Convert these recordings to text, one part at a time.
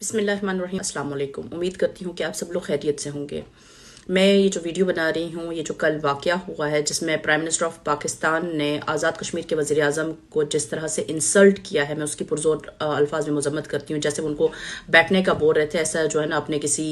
बिस्मिल्लाहिर्रहमानिर्रहीम। अस्सलाम वालेकुम। उम्मीद करती हूँ कि आप सब लोग खैरियत से होंगे। मैं ये जो वीडियो बना रही हूँ, ये जो कल वाक़या हुआ है जिसमें प्राइम मिनिस्टर ऑफ पाकिस्तान ने आज़ाद कश्मीर के वज़ीर आज़म को जिस तरह से इंसल्ट किया है, मैं उसकी पुरज़ोर अल्फाज में मज़म्मत करती हूँ। जैसे उनको बैठने का बोल रहे थे, ऐसा जो है ना अपने किसी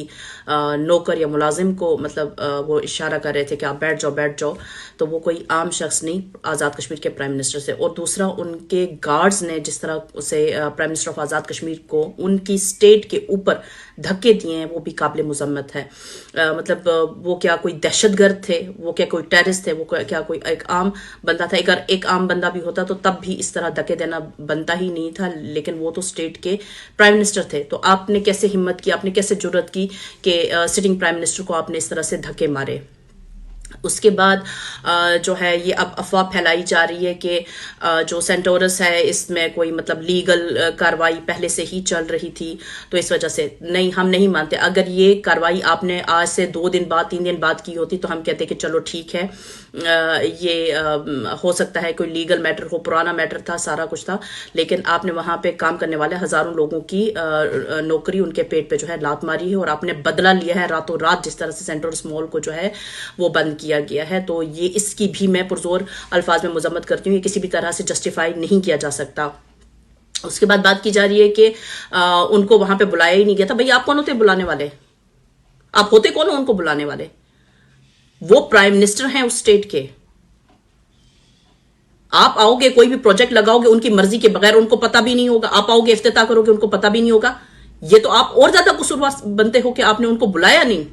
नौकर या मुलाजिम को मतलब वो इशारा कर रहे थे कि आप बैठ जाओ बैठ जाओ। तो वो कोई आम शख्स नहीं, आज़ाद कश्मीर के प्राइम मिनिस्टर से। और दूसरा, उनके गार्ड्स ने जिस तरह से prime minister of Azad Kashmir को उनकी स्टेट के ऊपर धक्के दिए हैं, वो भी काबिल मुज़म्मत है। मतलब वो क्या कोई दहशतगर्द थे, वो क्या कोई टेररिस्ट थे, वो क्या कोई एक आम बंदा था। अगर एक आम बंदा भी होता तो तब भी इस तरह धक्के देना बनता ही नहीं था, लेकिन वो तो स्टेट के प्राइम मिनिस्टर थे। तो आपने कैसे हिम्मत की, आपने कैसे जुर्रत की कि सिटिंग प्राइम मिनिस्टर को आपने इस तरह से धक्के मारे। उसके बाद जो है ये अब अफवाह फैलाई जा रही है कि जो सेंटोरस है इसमें कोई मतलब लीगल कार्रवाई पहले से ही चल रही थी, तो इस वजह से नहीं, हम नहीं मानते। अगर ये कार्रवाई आपने आज से 2 दिन बाद 3 दिन बाद की होती तो हम कहते कि चलो ठीक है, ये हो सकता है कोई लीगल मैटर हो, पुराना मैटर था, सारा कुछ था। लेकिन आपने वहां पे काम करने वाले हजारों लोगों की नौकरी, उनके पेट पे जो है लात मारी है और आपने बदला लिया है रातों रात, जिस तरह से सेंटोरस मॉल को जो है वो बंद किया गया है। तो ये इसकी भी मैं पुरजोर अल्फाज में मजम्मत करती हूँ, ये किसी भी तरह से जस्टिफाई नहीं किया जा सकता। उसके बाद बात की जा रही है कि उनको वहां पे बुलाया ही नहीं गया था। भाई आप कौन होते बुलाने वाले? आप होते कौन हो उनको बुलाने वाले? वो प्राइम मिनिस्टर हैं उस स्टेट के। आप आओगे, कोई भी प्रोजेक्ट लगाओगे उनकी मर्जी के बगैर, उनको पता भी नहीं होगा। आप आओगे, इफ्तिताह करोगे, उनको पता भी नहीं होगा। ये तो आप और ज्यादा कसूरवार बनते हो कि आपने उनको बुलाया नहीं।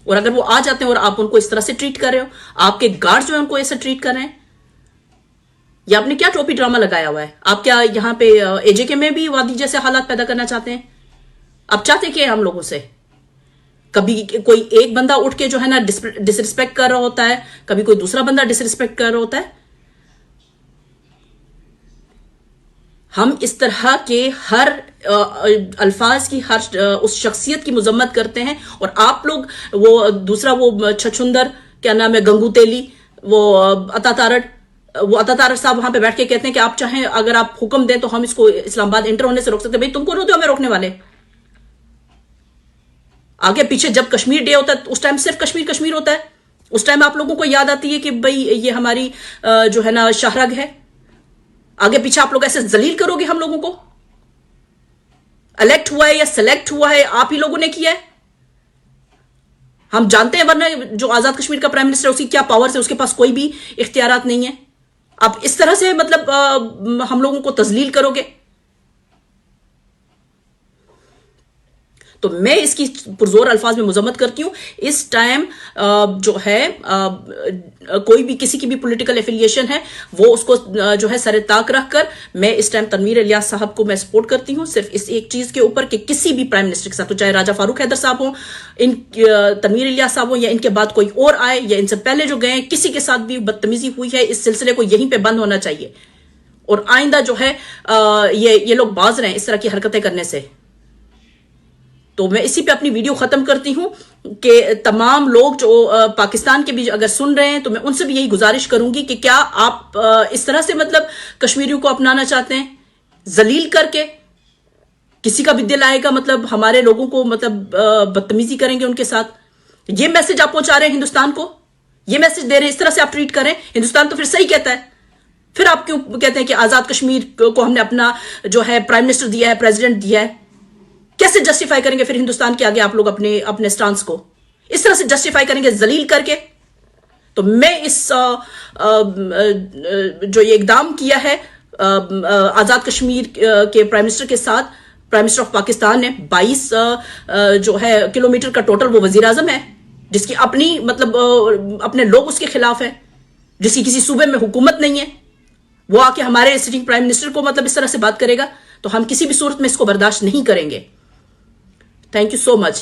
और अगर वो आ जाते हैं और आप उनको इस तरह से ट्रीट कर रहे हो, आपके गार्ड जो है उनको ऐसे ट्रीट कर रहे हैं, या आपने क्या टोपी ड्रामा लगाया हुआ है? आप क्या यहाँ पे एजेके में भी वादी जैसे हालात पैदा करना चाहते हैं? आप चाहते क्या हम लोगों से? कभी कोई एक बंदा उठ के जो है ना डिसरिस्पेक्ट कर रहा होता है, कभी कोई दूसरा बंदा डिसरिस्पेक्ट कर रहा होता है। हम इस तरह के हर अल्फाज की, हर उस शख्सियत की मजम्मत करते हैं, और आप लोग वो दूसरा वो छछुंदर क्या नाम है, गंगू तेली, वो अता तारड़ साहब वहां पे बैठ के कहते हैं कि आप चाहें अगर आप हुक्म दें तो हम इसको इस्लामाबाद एंटर होने से रोक सकते हैं। भाई तुम कौन होते हो हमें रोकने वाले? आगे पीछे जब कश्मीर डे होता है उस टाइम सिर्फ कश्मीर कश्मीर होता है। उस टाइम आप लोगों को याद आती है कि भाई ये हमारी जो है ना शाहरग है। आगे पीछे आप लोग ऐसे जलील करोगे हम लोगों को? इलेक्ट हुआ है या सिलेक्ट हुआ है आप ही लोगों ने किया है, हम जानते हैं। वरना जो आजाद कश्मीर का प्राइम मिनिस्टर है उसकी क्या पावर है, उसके पास कोई भी इख्तियारात नहीं है। आप इस तरह से मतलब हम लोगों को तजलील करोगे। तो मैं इसकी पुरजोर अल्फाज में मुजम्मत करती हूँ। इस टाइम जो है कोई भी किसी की भी पॉलिटिकल एफिलिएशन है वो उसको जो है सरे ताक रख कर, मैं इस टाइम तनवीर इलियास साहब को मैं सपोर्ट करती हूँ सिर्फ इस एक चीज के ऊपर कि किसी भी प्राइम मिनिस्टर के साथ, तो चाहे राजा फारूक हैदर साहब हो, तनवीर इलियास साहब हो, या इनके बाद कोई और आए, या इनसे पहले जो गए, किसी के साथ भी बदतमीजी हुई है, इस सिलसिले को यहीं पे बंद होना चाहिए। और आइंदा जो है ये लोग बाज रहे हैं इस तरह की हरकतें करने से। तो मैं इसी पे अपनी वीडियो खत्म करती हूं कि तमाम लोग जो पाकिस्तान के भी अगर सुन रहे हैं तो मैं उनसे भी यही गुजारिश करूंगी कि क्या आप इस तरह से मतलब कश्मीरियों को अपनाना चाहते हैं, जलील करके? किसी का भी दिल आएगा मतलब हमारे लोगों को मतलब बदतमीजी करेंगे उनके साथ? ये मैसेज आप पहुंचा रहे हैं हिंदुस्तान को, ये मैसेज दे रहे हैं, इस तरह से आप ट्रीट करें। हिंदुस्तान तो फिर सही कहता है, फिर आप क्यों कहते हैं कि आजाद कश्मीर को हमने अपना जो है प्राइम मिनिस्टर दिया है, प्रेसिडेंट दिया है? कैसे जस्टिफाई करेंगे फिर हिंदुस्तान के आगे आप लोग अपने स्टांस को? इस तरह से जस्टिफाई करेंगे जलील करके? तो मैं इस जो ये इकदाम किया है आजाद कश्मीर के प्राइम मिनिस्टर के साथ, प्राइम मिनिस्टर ऑफ पाकिस्तान ने 22 जो है किलोमीटर का टोटल वो वजीर आजम है जिसकी अपनी मतलब अपने लोग उसके खिलाफ है, जिसकी किसी सूबे में हुकूमत नहीं है, वो आके हमारे सिटिंग प्राइम मिनिस्टर को मतलब इस तरह से बात करेगा। तो हम किसी भी सूरत में इसको बर्दाश्त नहीं करेंगे। Thank you so much.